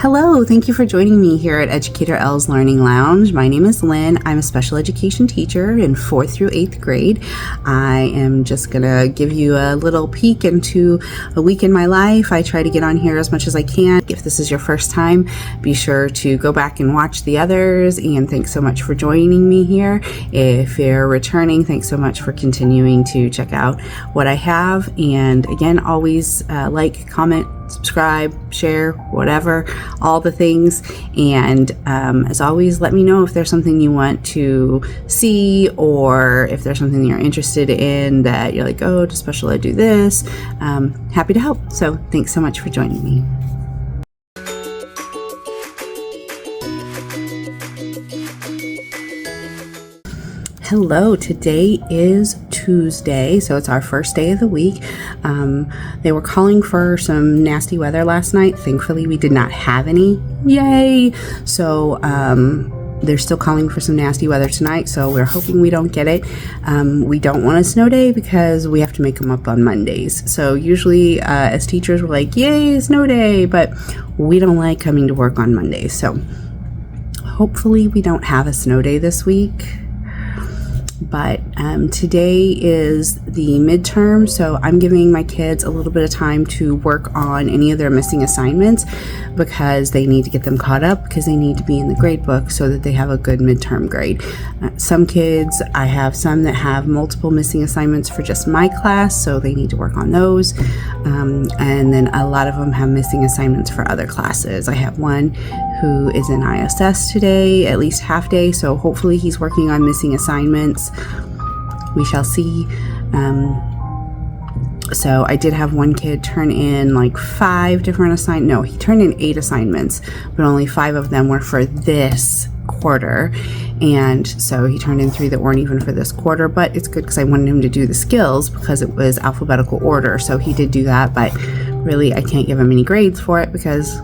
Hello, thank you for joining me here at Educator L's Learning Lounge. My name is Lynn. I'm a special education teacher in 4th through 8th grade. I am just going to give you a little peek into a week in my life. I try to get on here as much as I can. If this is your first time, be sure to go back and watch the others, and thanks so much for joining me here. If you're returning, thanks so much for continuing to check out what I have. And again, always like, comment, subscribe, share, whatever, all the things. And as always, let me know if there's something you want to see, or if there's something you're interested in that you're like, oh, does special ed do this? Happy to help. So thanks so much for joining me. Hello, today is Tuesday, so it's our first day of the week. They were calling for some nasty weather last night. Thankfully, we did not have any. Yay! So they're still calling for some nasty weather tonight, so we're hoping we don't get it. We don't want a snow day because we have to make them up on Mondays. So usually as teachers, we're like, yay, snow day, but we don't like coming to work on Mondays. So hopefully we don't have a snow day this week. But today is the midterm, so I'm giving my kids a little bit of time to work on any of their missing assignments because they need to get them caught up, because they need to be in the grade book so that they have a good midterm grade. Some kids, I have some that have multiple missing assignments for just my class, so they need to work on those. And then a lot of them have missing assignments for other classes. I have one who is in ISS today, at least half day, so hopefully he's working on missing assignments. We shall see. So I did have one kid turn in like 5 different assignments. No, he turned in 8 assignments, but only 5 of them were for this quarter. And so he turned in 3 that weren't even for this quarter, but it's good because I wanted him to do the skills because it was alphabetical order. So he did do that, but really I can't give him any grades for it because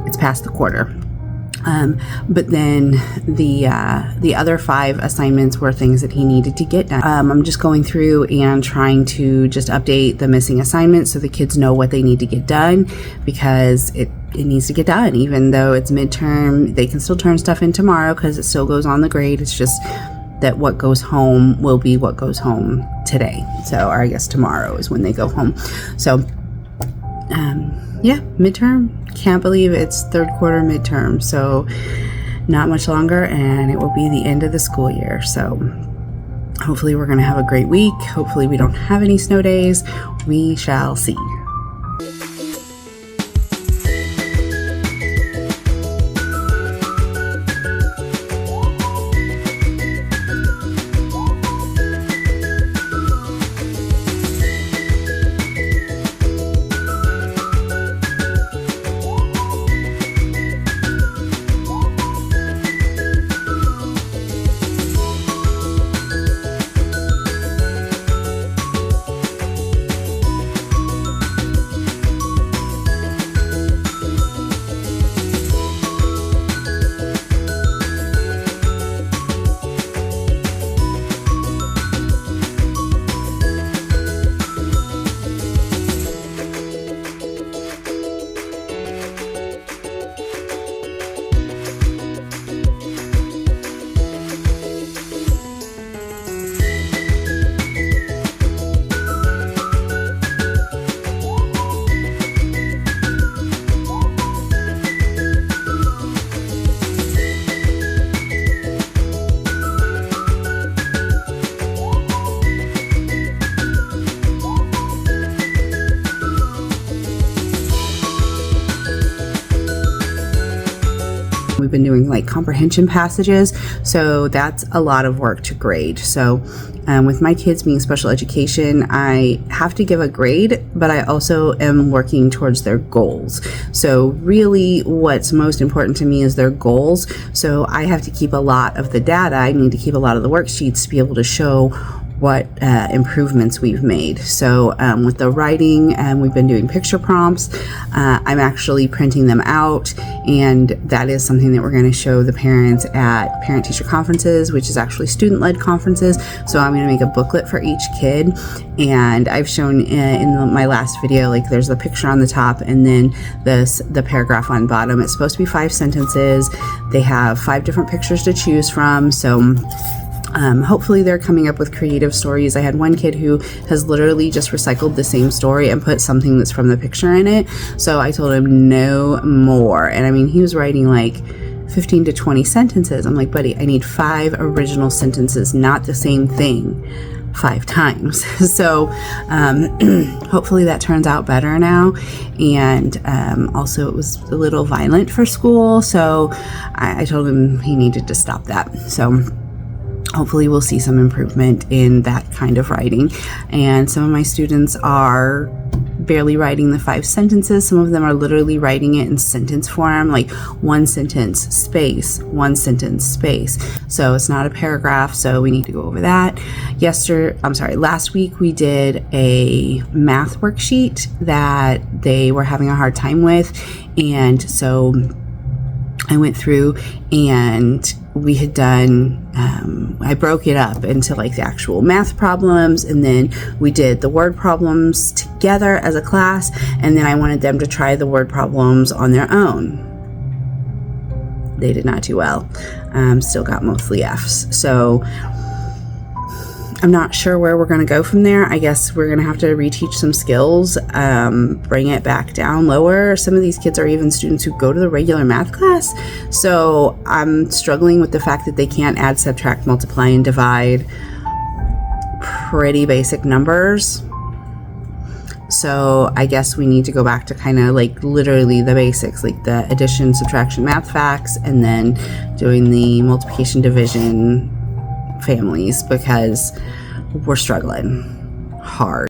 it's past the quarter. But then the other 5 assignments were things that he needed to get done. I'm just going through and trying to just update the missing assignments so the kids know what they need to get done, because it needs to get done. Even though it's midterm, they can still turn stuff in tomorrow because it still goes on the grade. It's just that what goes home will be what goes home today. So, or I guess tomorrow is when they go home. So, yeah, midterm. Can't believe it's 3rd quarter midterm. So not much longer and it will be the end of the school year. So hopefully we're going to have a great week. Hopefully we don't have any snow days. We shall see. We've been doing like comprehension passages, so that's a lot of work to grade. So with my kids being special education, I have to give a grade, but I also am working towards their goals. So really what's most important to me is their goals. So I have to keep a lot of the data. I need to keep a lot of the worksheets to be able to show what improvements we've made. So with the writing, we've been doing picture prompts. I'm actually printing them out, and that is something that we're going to show the parents at parent-teacher conferences, which is actually student-led conferences. So I'm going to make a booklet for each kid, and I've shown in my last video, like there's the picture on the top and then the paragraph on bottom. It's supposed to be 5 sentences. They have 5 different pictures to choose from. So hopefully they're coming up with creative stories. I had one kid who has literally just recycled the same story and put something that's from the picture in it. So I told him no more. And I mean, he was writing like 15 to 20 sentences. I'm like, buddy, I need 5 original sentences, not the same thing 5 times. So hopefully that turns out better now. And also it was a little violent for school. So I told him he needed to stop that. So hopefully we'll see some improvement in that kind of writing. And some of my students are barely writing the 5 sentences. Some of them are literally writing it in sentence form, like 1 sentence, space, 1 sentence, space. So it's not a paragraph, so we need to go over that. Last week we did a math worksheet that they were having a hard time with. And so I went through and we had done, I broke it up into like the actual math problems, and then we did the word problems together as a class, and then I wanted them to try the word problems on their own. They did not do well. Still got mostly Fs. So I'm not sure where we're going to go from there. I guess we're going to have to reteach some skills, bring it back down lower. Some of these kids are even students who go to the regular math class. So I'm struggling with the fact that they can't add, subtract, multiply, and divide pretty basic numbers. So I guess we need to go back to kind of like literally the basics, like the addition, subtraction, math facts, and then doing the multiplication, division, families, because we're struggling hard.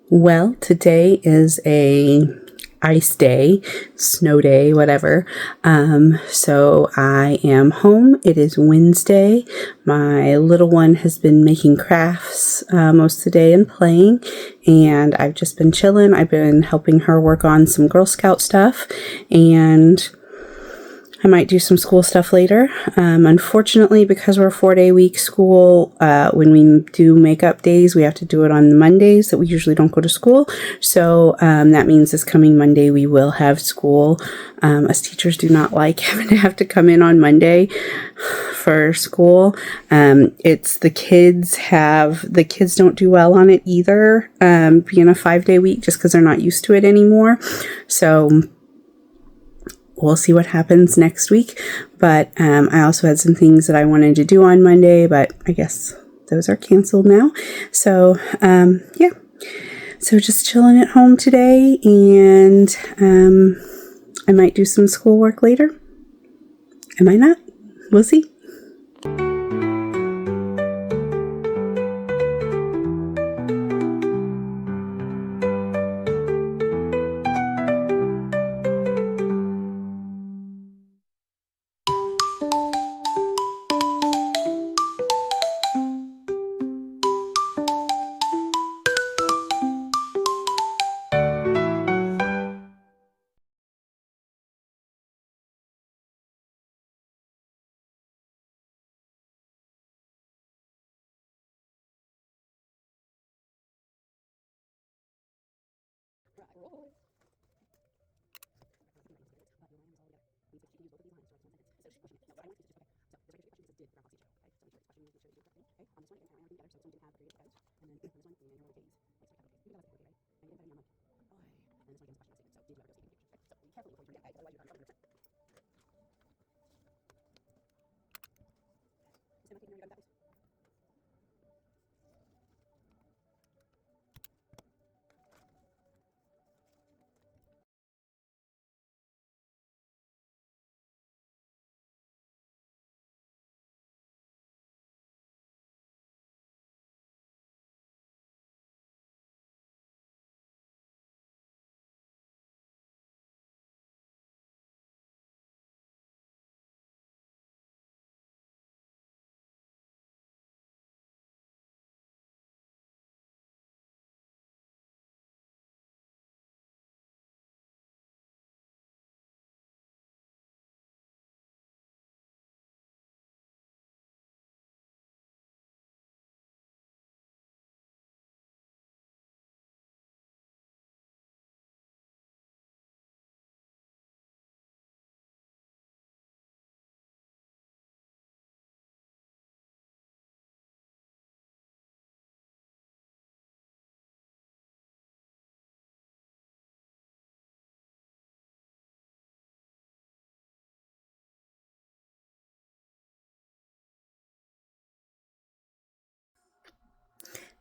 Well, today is a ice day, snow day, whatever. So I am home. It is Wednesday. My little one has been making crafts most of the day and playing, and I've just been chilling. I've been helping her work on some Girl Scout stuff, and I might do some school stuff later. Unfortunately, because we're a 4-day week school, when we do makeup days, we have to do it on the Mondays that we usually don't go to school. So that means this coming Monday we will have school. Us teachers do not like having to have to come in on Monday for school. It's the kids don't do well on it either, being a 5-day week, just because they're not used to it anymore. So we'll see what happens next week. But I also had some things that I wanted to do on Monday, but I guess those are canceled now. So yeah, so just chilling at home today, and I might do some schoolwork later. I might not. We'll see.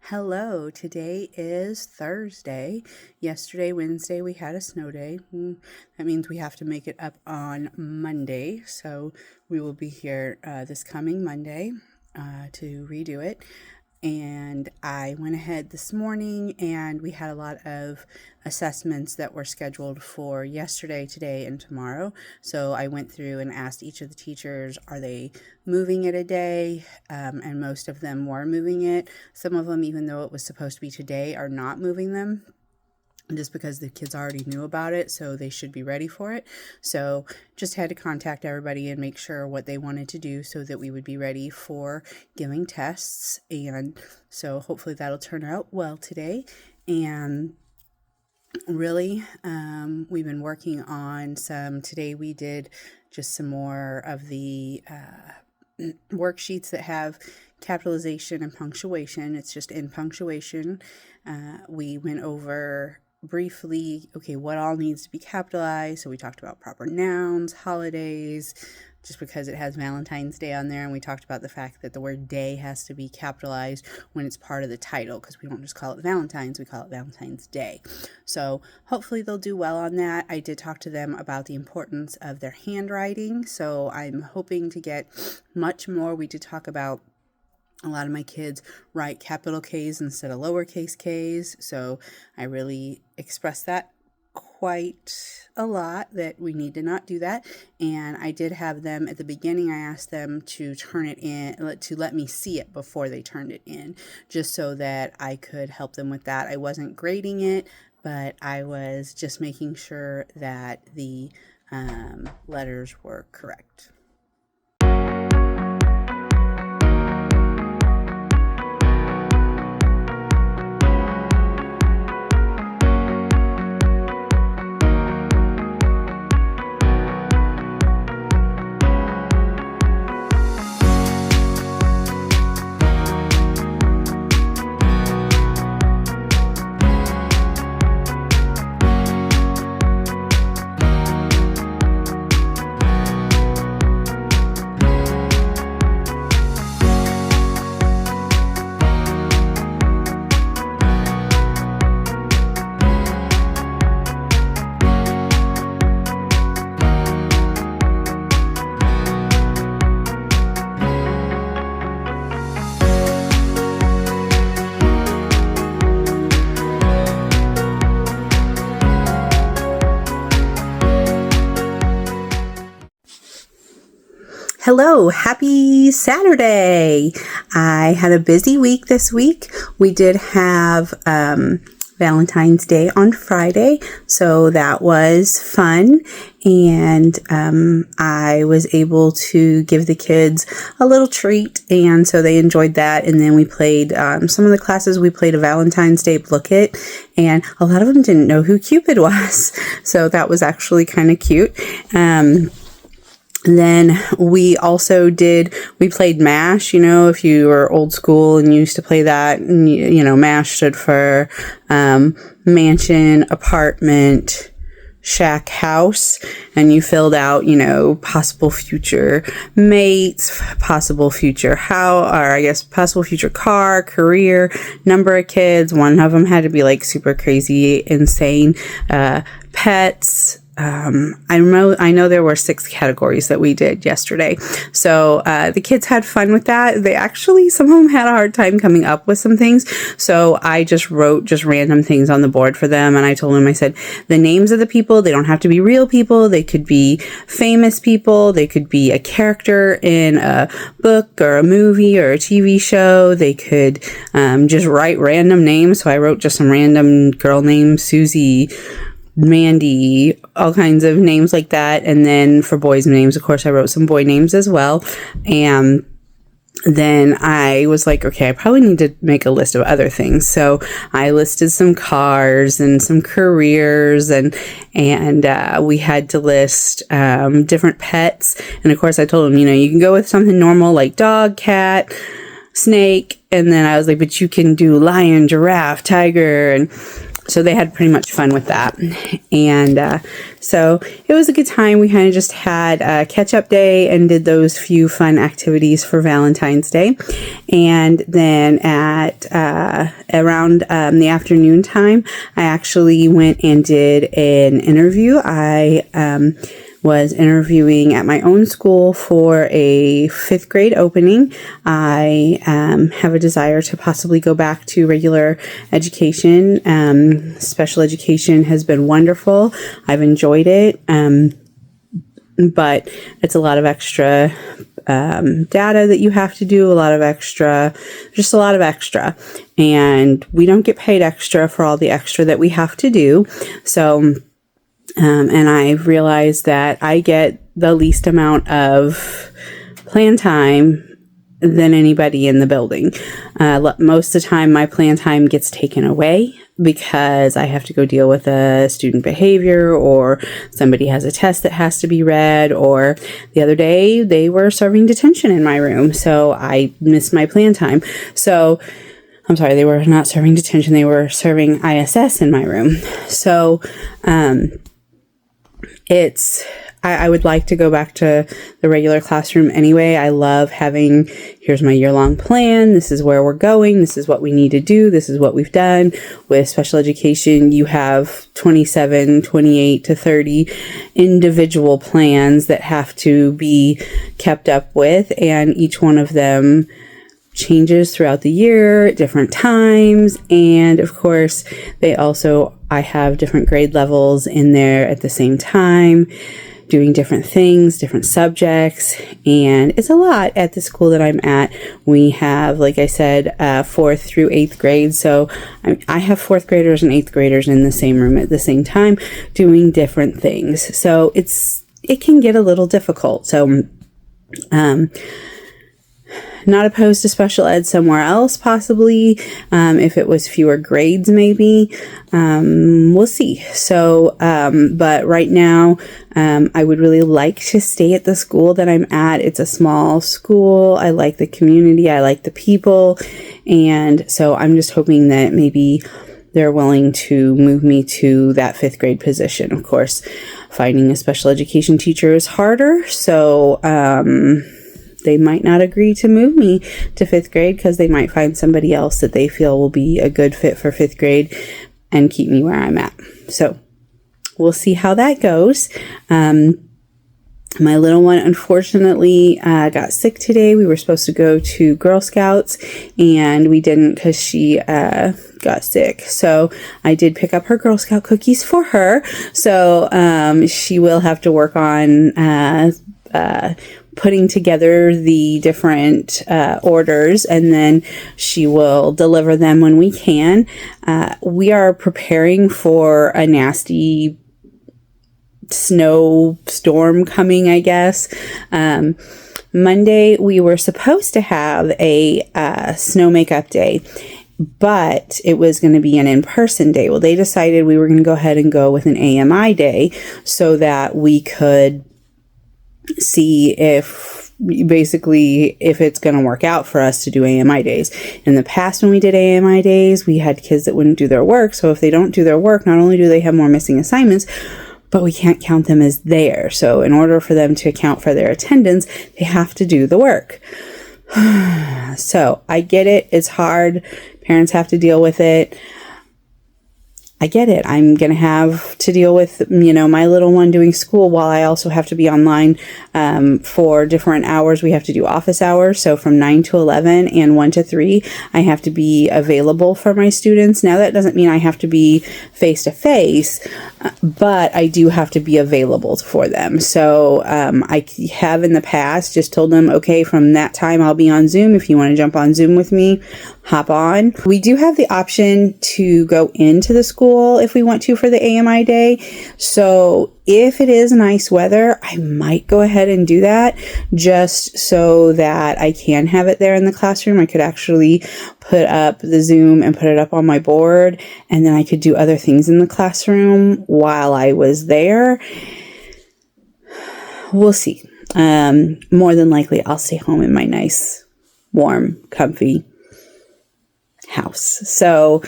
Hello, today is Thursday. Yesterday, Wednesday, we had a snow day. That means we have to make it up on Monday. So we will be here this coming Monday to redo it. And I went ahead this morning and we had a lot of assessments that were scheduled for yesterday, today, and tomorrow. So I went through and asked each of the teachers, are they moving it a day? And most of them were moving it. Some of them, even though it was supposed to be today, are not moving them, just because the kids already knew about it, so they should be ready for it. So just had to contact everybody and make sure what they wanted to do so that we would be ready for giving tests. And so hopefully that'll turn out well today. And really, we've been working on today we did just some more of the worksheets that have capitalization and punctuation. It's just in punctuation. We went over briefly, okay, what all needs to be capitalized. So we talked about proper nouns, holidays, just because it has Valentine's Day on there. And we talked about the fact that the word day has to be capitalized when it's part of the title, because we don't just call it Valentine's, we call it Valentine's Day. So hopefully they'll do well on that. I did talk to them about the importance of their handwriting. So I'm hoping to get much more. We did talk about a lot of my kids write capital K's instead of lowercase k's. So I really expressed that quite a lot, that we need to not do that. And I did have them at the beginning, I asked them to turn it in, to let me see it before they turned it in, just so that I could help them with that. I wasn't grading it, but I was just making sure that the letters were correct. Hello, happy Saturday. I had a busy week this week. We did have Valentine's Day on Friday, so that was fun. And I was able to give the kids a little treat, and so they enjoyed that. And then we played some of the classes. We played a Valentine's Day booklet, and a lot of them didn't know who Cupid was, so that was actually kind of cute. Then we played MASH, if you were old school and you used to play that, and MASH stood for mansion, apartment, shack, house, and you filled out, possible future mates, possible future possible future car, career, number of kids. One of them had to be like super crazy, insane, pets. I know there were 6 categories that we did yesterday. So, the kids had fun with that. Some of them had a hard time coming up with some things. So I just wrote random things on the board for them. And I told them, I said, the names of the people, they don't have to be real people. They could be famous people. They could be a character in a book or a movie or a TV show. They could, just write random names. So I wrote just some random girl names, Susie, Mandy, all kinds of names like that. And then for boys' names, of course, I wrote some boy names as well. And then I was like, okay, I probably need to make a list of other things. So I listed some cars and some careers, and we had to list different pets. And of course, I told them, you can go with something normal like dog, cat, snake. And then I was like, but you can do lion, giraffe, tiger, and so they had pretty much fun with that. And so it was a good time. We kind of just had a catch-up day and did those few fun activities for Valentine's Day. And then at around the afternoon time, I actually went and did an interview. I was interviewing at my own school for a 5th grade opening. I have a desire to possibly go back to regular education. Special education has been wonderful. I've enjoyed it. But it's a lot of extra data that you have to do, a lot of extra. And we don't get paid extra for all the extra that we have to do. So, and I've realized that I get the least amount of plan time than anybody in the building. Most of the time, my plan time gets taken away because I have to go deal with a student behavior, or somebody has a test that has to be read, or the other day they were serving detention in my room, so I missed my plan time. So I'm sorry, they were not serving detention, they were serving ISS in my room. So I would like to go back to the regular classroom anyway. I love having, here's my year-long plan. This is where we're going. This is what we need to do. This is what we've done. With special education, you have 27, 28 to 30 individual plans that have to be kept up with, and each one of them changes throughout the year at different times. And of course, I have different grade levels in there at the same time, doing different things, different subjects, and it's a lot at the school that I'm at. We have, like I said, 4th through 8th grade, so I have 4th graders and 8th graders in the same room at the same time doing different things. So it can get a little difficult. So not opposed to special ed somewhere else, possibly, if it was fewer grades, maybe. We'll see. So, but right now, I would really like to stay at the school that I'm at. It's a small school. I like the community. I like the people. And so I'm just hoping that maybe they're willing to move me to that 5th grade position. Of course, finding a special education teacher is harder. So, they might not agree to move me to 5th grade because they might find somebody else that they feel will be a good fit for 5th grade and keep me where I'm at. So we'll see how that goes. My little one, unfortunately, got sick today. We were supposed to go to Girl Scouts, and we didn't because she got sick. So I did pick up her Girl Scout cookies for her. So she will have to work on putting together the different orders, and then she will deliver them when we can. We are preparing for a nasty snowstorm coming, I guess. Monday, we were supposed to have a snow makeup day, but it was going to be an in-person day. Well, they decided we were going to go ahead and go with an AMI day so that we could see if it's going to work out for us to do AMI days. In the past, when we did AMI days, we had kids that wouldn't do their work. So if they don't do their work, not only do they have more missing assignments, but we can't count them as there. So in order for them to account for their attendance, they have to do the work. So I get it. It's hard. Parents have to deal with it. I get it. I'm going to have to deal with, my little one doing school while I also have to be online for different hours. We have to do office hours. So from 9 to 11 and 1 to 3, I have to be available for my students. Now, that doesn't mean I have to be face to face, but I do have to be available for them. So I have in the past just told them, okay, from that time I'll be on Zoom. If you want to jump on Zoom with me, hop on. We do have the option to go into the school if we want to for the AMI day. So if it is nice weather, I might go ahead and do that just so that I can have it there in the classroom. I could actually put up the Zoom and put it up on my board, and then I could do other things in the classroom while I was there. We'll see. More than likely, I'll stay home in my nice, warm, comfy house. So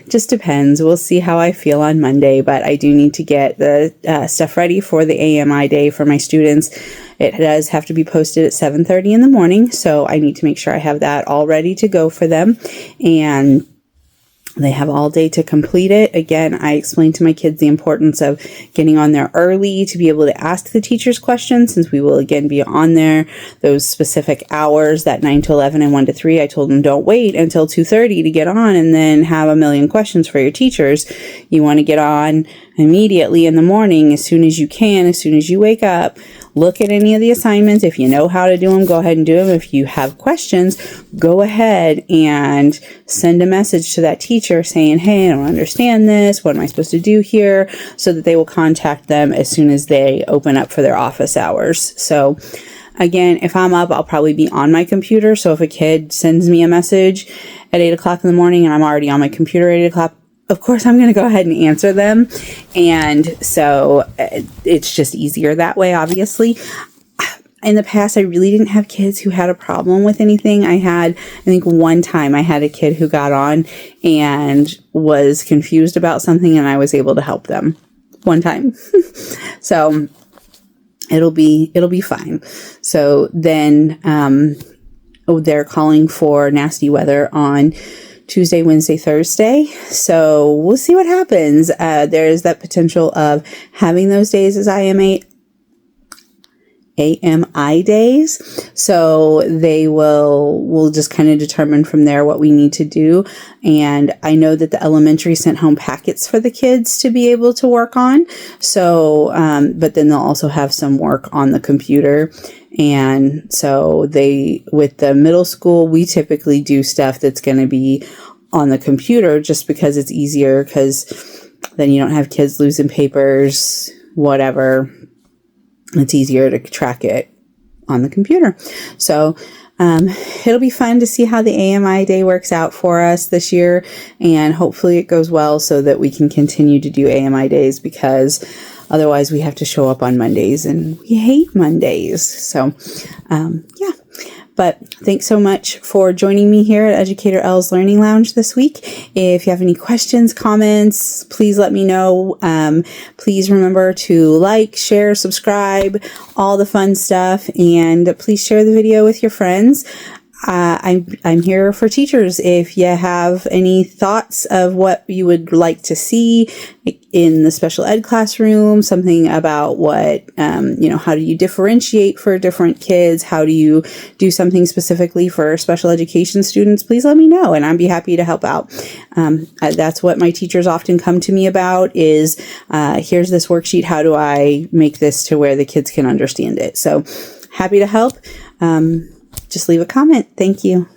just depends. We'll see how I feel on Monday, but I do need to get the stuff ready for the AMI day for my students. It does have to be posted at 7:30 in the morning, so I need to make sure I have that all ready to go for them, and they have all day to complete it. Again, I explained to my kids the importance of getting on there early to be able to ask the teachers questions, since we will again be on there those specific hours, that 9 to 11 and 1 to 3. I told them don't wait until 2:30 to get on and then have a million questions for your teachers. You want to get on immediately in the morning, as soon as you can, as soon as you wake up. Look at any of the assignments. If you know how to do them, go ahead and do them. If you have questions, go ahead and send a message to that teacher saying, hey, I don't understand this. What am I supposed to do here? So that they will contact them as soon as they open up for their office hours. So again, if I'm up, I'll probably be on my computer. So if a kid sends me a message at 8 o'clock in the morning and I'm already on my computer at 8 o'clock, of course, I'm going to go ahead and answer them. And so it's just easier that way, obviously. In the past, I really didn't have kids who had a problem with anything. I think one time I had a kid who got on and was confused about something, and I was able to help them one time. So it'll be fine. So then they're calling for nasty weather on Tuesday, Wednesday, Thursday. So we'll see what happens. There is that potential of having those days as AMI days. So we'll just kind of determine from there what we need to do. And I know that the elementary sent home packets for the kids to be able to work on. So, but then they'll also have some work on the computer. And so with the middle school, we typically do stuff that's going to be on the computer just because it's easier, because then you don't have kids losing papers, whatever. It's easier to track it on the computer. So it'll be fun to see how the AMI day works out for us this year, and hopefully it goes well so that we can continue to do AMI days, because otherwise we have to show up on Mondays and we hate Mondays. So yeah. But thanks so much for joining me here at Educator L's Learning Lounge this week. If you have any questions, comments, please let me know. Please remember to like, share, subscribe, all the fun stuff, and please share the video with your friends. I'm here for teachers. If you have any thoughts of what you would like to see in the special ed classroom, something about what, how do you differentiate for different kids? How do you do something specifically for special education students? Please let me know, and I'd be happy to help out. That's what my teachers often come to me about is, here's this worksheet. How do I make this to where the kids can understand it? So happy to help. Just leave a comment. Thank you.